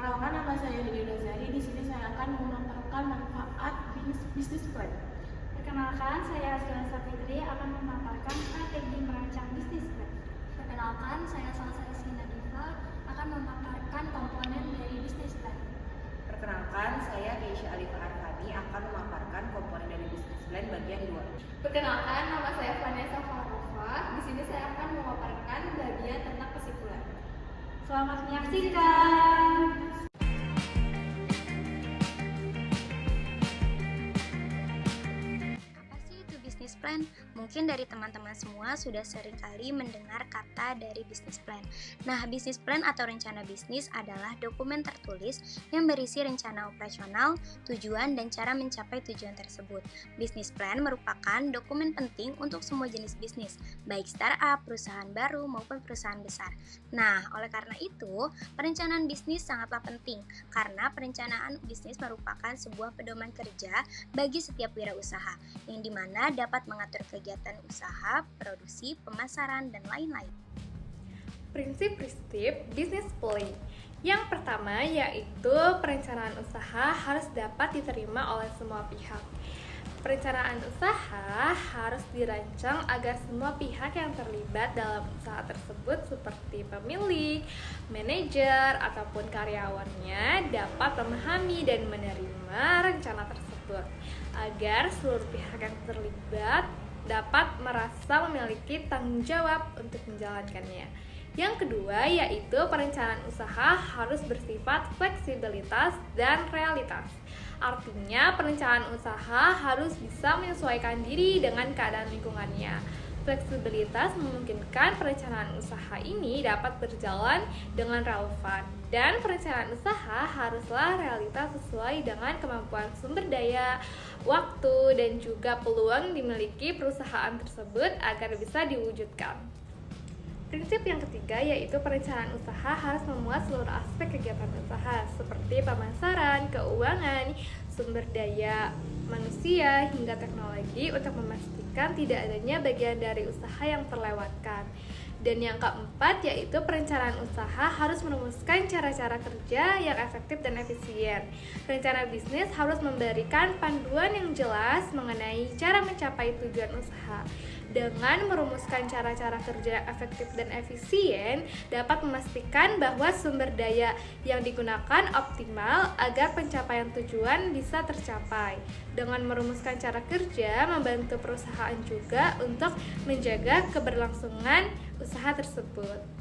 Perkenalkan, nama saya Didi Rozari. Di sini saya akan memaparkan manfaat bisnis plan. Perkenalkan, saya Asgana Sapitri akan memaparkan strategi merancang bisnis plan. Perkenalkan, saya Salsa Rizkina Diva akan memaparkan komponen dari bisnis plan. Perkenalkan, saya Keisha Alifa Arfani akan memaparkan komponen dari bisnis plan bagian 2. Perkenalkan, nama saya Vanessa Farofa. Di sini saya akan memaparkan bagian tentang kesimpulan. Selamat menyaksikan. Apa sih itu bisnis plan? Mungkin dari teman-teman semua sudah sering kali mendengar kata dari bisnis plan. Nah, bisnis plan atau rencana bisnis adalah dokumen tertulis yang berisi rencana operasional, tujuan, dan cara mencapai tujuan tersebut. Bisnis plan merupakan dokumen penting untuk semua jenis bisnis, baik startup, perusahaan baru, maupun perusahaan besar. Nah, oleh karena itu, perencanaan bisnis sangatlah penting, karena perencanaan bisnis merupakan sebuah pedoman kerja bagi setiap wirausaha, yang dimana dapat mengatur kegiatan usaha, produksi, pemasaran, dan lain-lain. Prinsip-prinsip bisnis plan. Yang pertama yaitu perencanaan usaha harus dapat diterima oleh semua pihak. Perencanaan usaha harus dirancang agar semua pihak yang terlibat dalam usaha tersebut seperti pemilik, manajer, ataupun karyawannya dapat memahami dan menerima rencana tersebut agar seluruh pihak yang terlibat dapat merasa memiliki tanggung jawab untuk menjalankannya. Yang kedua yaitu perencanaan usaha harus bersifat fleksibilitas dan realitas. Artinya perencanaan usaha harus bisa menyesuaikan diri dengan keadaan lingkungannya. Fleksibilitas memungkinkan perencanaan usaha ini dapat berjalan dengan relevan, dan perencanaan usaha haruslah realitas sesuai dengan kemampuan sumber daya, waktu, dan juga peluang dimiliki perusahaan tersebut agar bisa diwujudkan. Prinsip yang ketiga yaitu perencanaan usaha harus memuat seluruh aspek kegiatan usaha seperti pemasaran, keuangan, sumber daya manusia, hingga teknologi untuk memastikan tidak adanya bagian dari usaha yang terlewatkan. Dan yang keempat yaitu perencanaan usaha harus merumuskan cara-cara kerja yang efektif dan efisien. Rencana bisnis harus memberikan panduan yang jelas mengenai cara mencapai tujuan usaha. Dengan merumuskan cara-cara kerja efektif dan efisien, dapat memastikan bahwa sumber daya yang digunakan optimal agar pencapaian tujuan bisa tercapai. Dengan merumuskan cara kerja, membantu perusahaan juga untuk menjaga keberlangsungan usaha tersebut.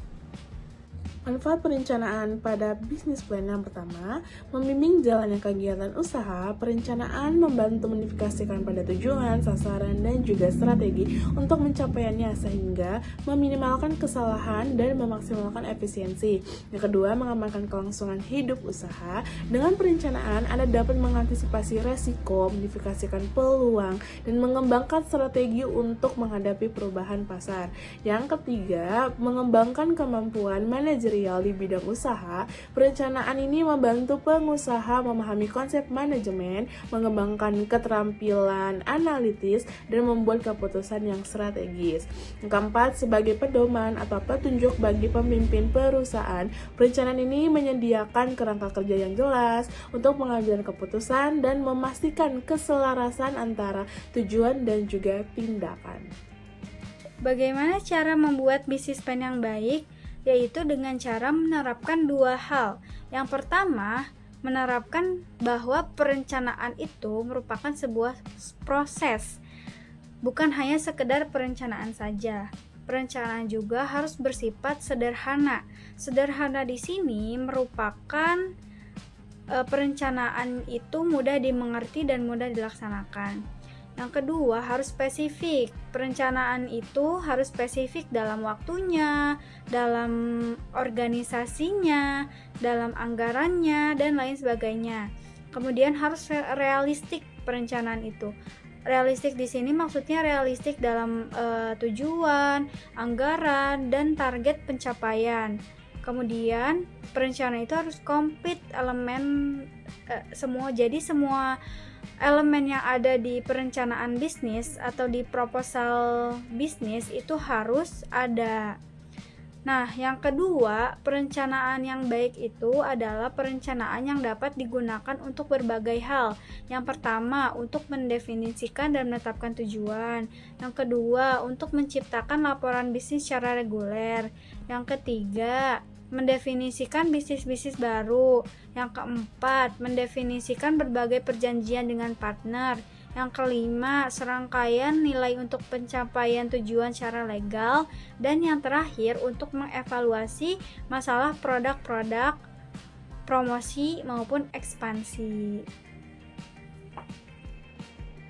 Manfaat perencanaan pada bisnis plan yang pertama, membimbing jalannya kegiatan usaha. Perencanaan membantu mendedikasikan pada tujuan, sasaran, dan juga strategi untuk mencapaiannya sehingga meminimalkan kesalahan dan memaksimalkan efisiensi. Yang kedua, mengamankan kelangsungan hidup usaha. Dengan perencanaan, Anda dapat mengantisipasi resiko, mendedikasikan peluang, dan mengembangkan strategi untuk menghadapi perubahan pasar. Yang ketiga, mengembangkan kemampuan manajer di bidang usaha. Perencanaan ini membantu pengusaha memahami konsep manajemen, mengembangkan keterampilan analitis, dan membuat keputusan yang strategis. Yang keempat, sebagai pedoman atau petunjuk bagi pemimpin perusahaan, perencanaan ini menyediakan kerangka kerja yang jelas untuk mengambil keputusan dan memastikan keselarasan antara tujuan dan juga tindakan. Bagaimana cara membuat bisnis plan yang baik? Yaitu dengan cara menerapkan dua hal. Yang pertama, menerapkan bahwa perencanaan itu merupakan sebuah proses, bukan hanya sekedar perencanaan saja. Perencanaan juga harus bersifat sederhana. Sederhana di sini merupakan perencanaan itu mudah dimengerti dan mudah dilaksanakan. Yang kedua, harus spesifik. Perencanaan itu harus spesifik dalam waktunya, dalam organisasinya, dalam anggarannya, dan lain sebagainya. Kemudian harus realistik perencanaan itu. Realistik di sini maksudnya realistik dalam tujuan, anggaran, dan target pencapaian. Kemudian perencanaan itu harus komplit elemen semua. Jadi semua elemen yang ada di perencanaan bisnis atau di proposal bisnis itu harus ada. Nah, yang kedua, perencanaan yang baik itu adalah perencanaan yang dapat digunakan untuk berbagai hal. Yang pertama, untuk mendefinisikan dan menetapkan tujuan. Yang kedua, untuk menciptakan laporan bisnis secara reguler. Yang ketiga, mendefinisikan bisnis-bisnis baru. Yang keempat, mendefinisikan berbagai perjanjian dengan partner. Yang kelima, serangkaian nilai untuk pencapaian tujuan secara legal. Dan yang terakhir, untuk mengevaluasi masalah produk-produk, promosi maupun ekspansi.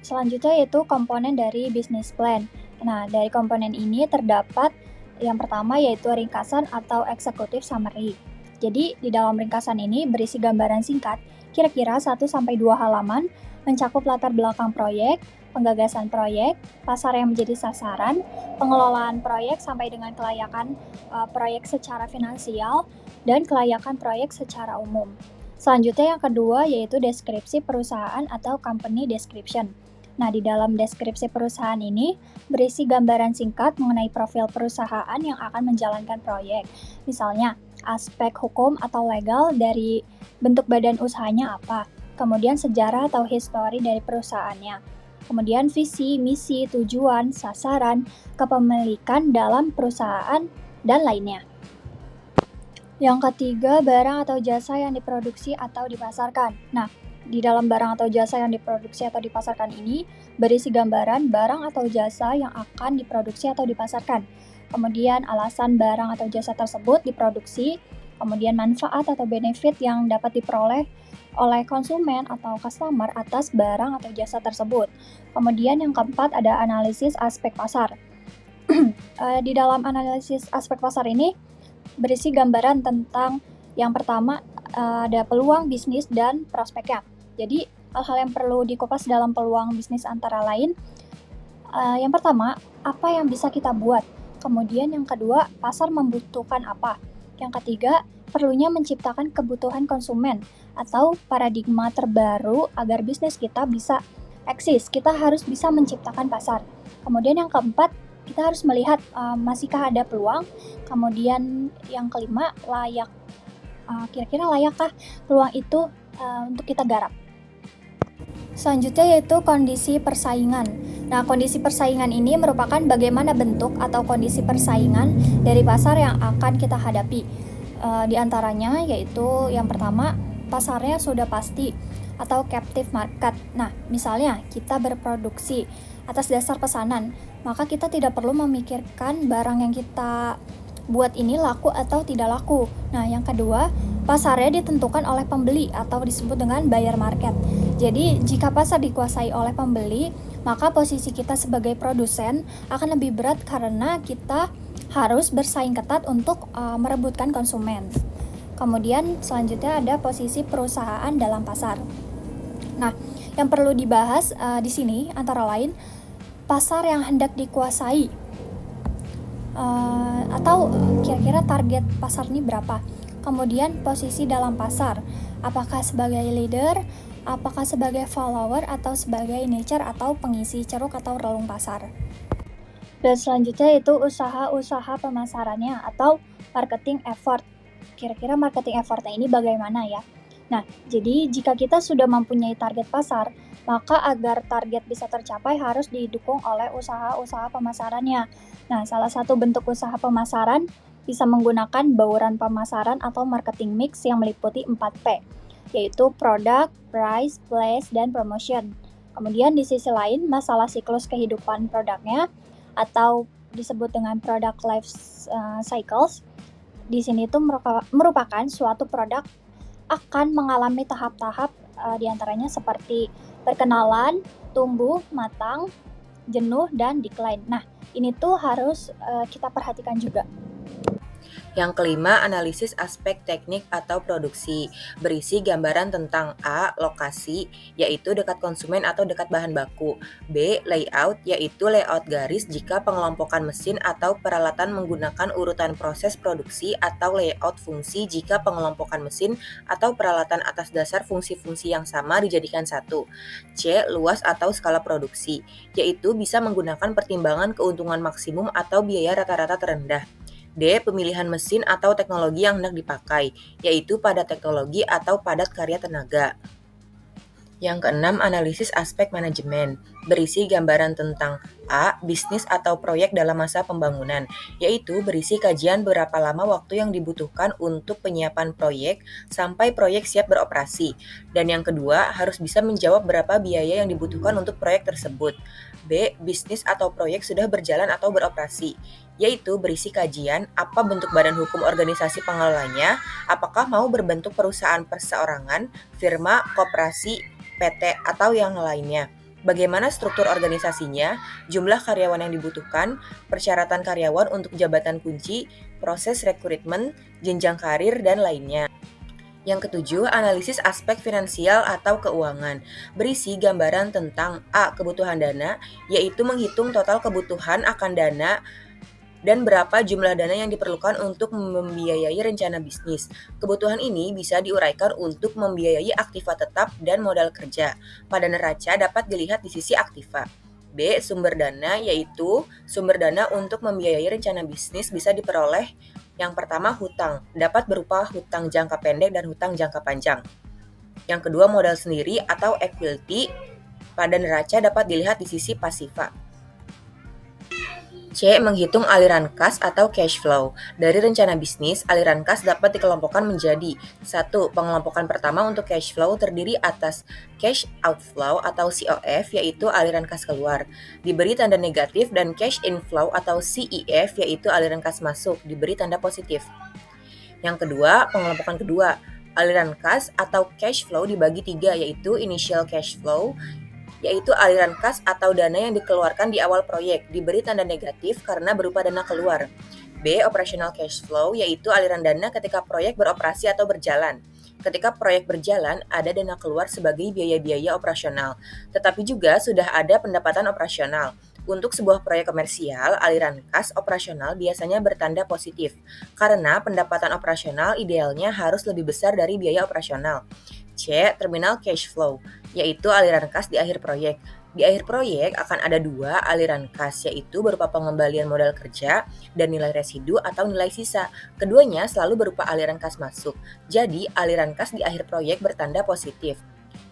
Selanjutnya yaitu komponen dari business plan. Nah, dari komponen ini terdapat yang pertama yaitu ringkasan atau executive summary. Jadi, di dalam ringkasan ini berisi gambaran singkat, kira-kira 1-2 halaman, mencakup latar belakang proyek, penggagasan proyek, pasar yang menjadi sasaran, pengelolaan proyek sampai dengan kelayakan proyek secara finansial, dan kelayakan proyek secara umum. Selanjutnya yang kedua yaitu deskripsi perusahaan atau company description. Nah, di dalam deskripsi perusahaan ini berisi gambaran singkat mengenai profil perusahaan yang akan menjalankan proyek. Misalnya, aspek hukum atau legal dari bentuk badan usahanya apa, kemudian sejarah atau histori dari perusahaannya, kemudian visi, misi, tujuan, sasaran, kepemilikan dalam perusahaan, dan lainnya. Yang ketiga, barang atau jasa yang diproduksi atau dipasarkan. Nah, di dalam barang atau jasa yang diproduksi atau dipasarkan ini berisi gambaran barang atau jasa yang akan diproduksi atau dipasarkan. Kemudian alasan barang atau jasa tersebut diproduksi, kemudian manfaat atau benefit yang dapat diperoleh oleh konsumen atau customer atas barang atau jasa tersebut. Kemudian yang keempat ada analisis aspek pasar. Di dalam analisis aspek pasar ini berisi gambaran tentang yang pertama ada peluang bisnis dan prospeknya. Jadi hal-hal yang perlu dikupas dalam peluang bisnis antara lain, yang pertama apa yang bisa kita buat, kemudian yang kedua pasar membutuhkan apa, yang ketiga perlunya menciptakan kebutuhan konsumen atau paradigma terbaru agar bisnis kita bisa eksis. Kita harus bisa menciptakan pasar. Kemudian yang keempat kita harus melihat masihkah ada peluang. Kemudian yang kelima layak, kira-kira layakkah peluang itu untuk kita garap. Selanjutnya yaitu kondisi persaingan. Nah, kondisi persaingan ini merupakan bagaimana bentuk atau kondisi persaingan dari pasar yang akan kita hadapi. Di antaranya yaitu yang pertama, pasarnya sudah pasti atau captive market. Nah, misalnya kita berproduksi atas dasar pesanan, maka kita tidak perlu memikirkan barang yang kita buat ini laku atau tidak laku. Nah, yang kedua, pasarnya ditentukan oleh pembeli atau disebut dengan buyer market. Jadi, jika pasar dikuasai oleh pembeli, maka posisi kita sebagai produsen akan lebih berat karena kita harus bersaing ketat untuk merebutkan konsumen. Kemudian selanjutnya ada posisi perusahaan dalam pasar. Nah, yang perlu dibahas di sini antara lain pasar yang hendak dikuasai atau kira-kira target pasar ini berapa. Kemudian posisi dalam pasar, apakah sebagai leader, apakah sebagai follower atau sebagai nature atau pengisi ceruk atau relung pasar. Dan selanjutnya itu usaha-usaha pemasarannya atau marketing effort. Kira-kira marketing effortnya ini bagaimana ya? Nah, jadi jika kita sudah mempunyai target pasar, maka agar target bisa tercapai harus didukung oleh usaha-usaha pemasarannya. Nah, salah satu bentuk usaha pemasaran bisa menggunakan bauran pemasaran atau marketing mix yang meliputi 4P, yaitu product, price, place, dan promotion. Kemudian di sisi lain, masalah siklus kehidupan produknya atau disebut dengan product life cycles. Di sini itu merupakan suatu produk akan mengalami tahap-tahap diantaranya seperti perkenalan, tumbuh, matang, jenuh, dan decline. Nah, ini tuh harus kita perhatikan juga. Yang kelima, analisis aspek teknik atau produksi. Berisi gambaran tentang A. Lokasi, yaitu dekat konsumen atau dekat bahan baku. B. Layout, yaitu layout garis jika pengelompokan mesin atau peralatan menggunakan urutan proses produksi, atau layout fungsi jika pengelompokan mesin atau peralatan atas dasar fungsi-fungsi yang sama dijadikan satu. C. Luas atau skala produksi, yaitu bisa menggunakan pertimbangan keuntungan maksimum atau biaya rata-rata terendah. D. Pemilihan mesin atau teknologi yang hendak dipakai, yaitu padat teknologi atau padat karya tenaga. Yang keenam, analisis aspek manajemen, berisi gambaran tentang A. Bisnis atau proyek dalam masa pembangunan, yaitu berisi kajian berapa lama waktu yang dibutuhkan untuk penyiapan proyek sampai proyek siap beroperasi. Dan yang kedua, harus bisa menjawab berapa biaya yang dibutuhkan untuk proyek tersebut. B. Bisnis atau proyek sudah berjalan atau beroperasi, yaitu berisi kajian apa bentuk badan hukum organisasi pengelolanya, apakah mau berbentuk perusahaan perseorangan, firma, koperasi, PT, atau yang lainnya. Bagaimana struktur organisasinya, jumlah karyawan yang dibutuhkan, persyaratan karyawan untuk jabatan kunci, proses rekrutmen, jenjang karir, dan lainnya. Yang ketujuh, analisis aspek finansial atau keuangan, berisi gambaran tentang A. Kebutuhan dana, yaitu menghitung total kebutuhan akan dana dan berapa jumlah dana yang diperlukan untuk membiayai rencana bisnis. Kebutuhan ini bisa diuraikan untuk membiayai aktiva tetap dan modal kerja. Pada neraca dapat dilihat di sisi aktiva. B. Sumber dana, yaitu sumber dana untuk membiayai rencana bisnis bisa diperoleh. Yang pertama, hutang, dapat berupa hutang jangka pendek dan hutang jangka panjang. Yang kedua, modal sendiri atau equity. Pada neraca dapat dilihat di sisi pasifa. C. Menghitung aliran kas atau cash flow. Dari rencana bisnis, aliran kas dapat dikelompokkan menjadi 1. Pengelompokan pertama untuk cash flow terdiri atas cash outflow atau COF, yaitu aliran kas keluar, diberi tanda negatif, dan cash inflow atau CEF, yaitu aliran kas masuk, diberi tanda positif. Yang kedua, pengelompokan kedua, aliran kas atau cash flow dibagi 3, yaitu initial cash flow, yaitu aliran kas atau dana yang dikeluarkan di awal proyek, diberi tanda negatif karena berupa dana keluar. B. Operational cash flow, yaitu aliran dana ketika proyek beroperasi atau berjalan. Ketika proyek berjalan, ada dana keluar sebagai biaya-biaya operasional, tetapi juga sudah ada pendapatan operasional. Untuk sebuah proyek komersial, aliran kas operasional biasanya bertanda positif, karena pendapatan operasional idealnya harus lebih besar dari biaya operasional. C. Terminal cash flow, yaitu aliran kas di akhir proyek. Di akhir proyek akan ada 2 aliran kas, yaitu berupa pengembalian modal kerja dan nilai residu atau nilai sisa. Keduanya selalu berupa aliran kas masuk. Jadi, aliran kas di akhir proyek bertanda positif.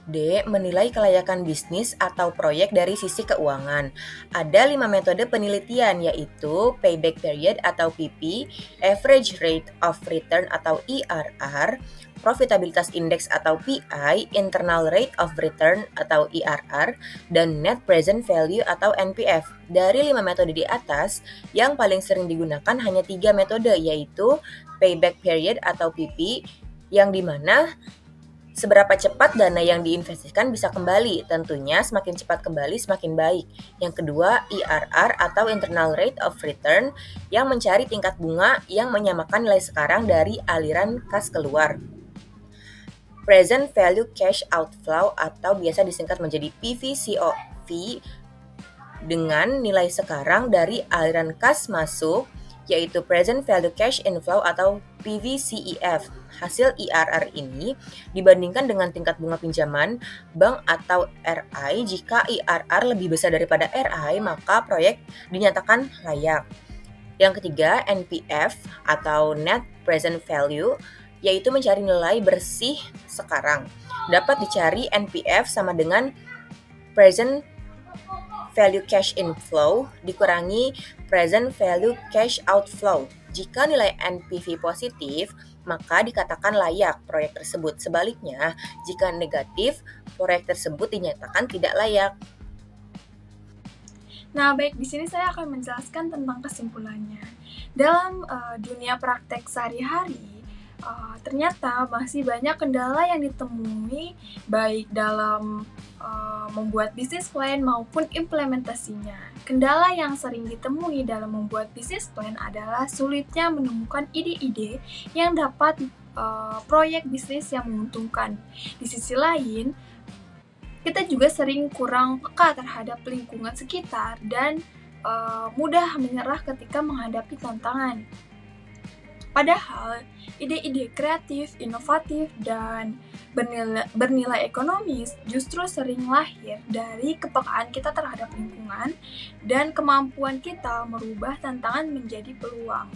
D. Menilai kelayakan bisnis atau proyek dari sisi keuangan. Ada 5 metode penelitian, yaitu payback period atau PP, average rate of return atau IRR, profitabilitas index atau PI, internal rate of return atau IRR, dan net present value atau NPV. Dari 5 metode di atas, yang paling sering digunakan hanya 3 metode, yaitu payback period atau PP, yang dimana seberapa cepat dana yang diinvestasikan bisa kembali. Tentunya semakin cepat kembali semakin baik. Yang kedua, IRR atau internal rate of return, yang mencari tingkat bunga yang menyamakan nilai sekarang dari aliran kas keluar. Present value cash outflow atau biasa disingkat menjadi PVCOV, dengan nilai sekarang dari aliran kas masuk, yaitu present value cash inflow atau PVCEF. Hasil IRR ini dibandingkan dengan tingkat bunga pinjaman bank atau RI. Jika IRR lebih besar daripada RI, maka proyek dinyatakan layak. Yang ketiga, NPV atau net present value, yaitu mencari nilai bersih sekarang. Dapat dicari NPV sama dengan present value cash inflow dikurangi present value cash outflow. Jika nilai NPV positif, maka dikatakan layak proyek tersebut. Sebaliknya, jika negatif, proyek tersebut dinyatakan tidak layak. Nah, baik, di sini saya akan menjelaskan tentang kesimpulannya. Dalam dunia praktek sehari-hari, ternyata masih banyak kendala yang ditemui baik dalam membuat bisnis plan maupun implementasinya. Kendala yang sering ditemui dalam membuat bisnis plan adalah sulitnya menemukan ide-ide yang dapat proyek bisnis yang menguntungkan. Di sisi lain, kita juga sering kurang peka terhadap lingkungan sekitar dan mudah menyerah ketika menghadapi tantangan. Padahal, ide-ide kreatif, inovatif, dan bernilai ekonomis justru sering lahir dari kepekaan kita terhadap lingkungan dan kemampuan kita merubah tantangan menjadi peluang.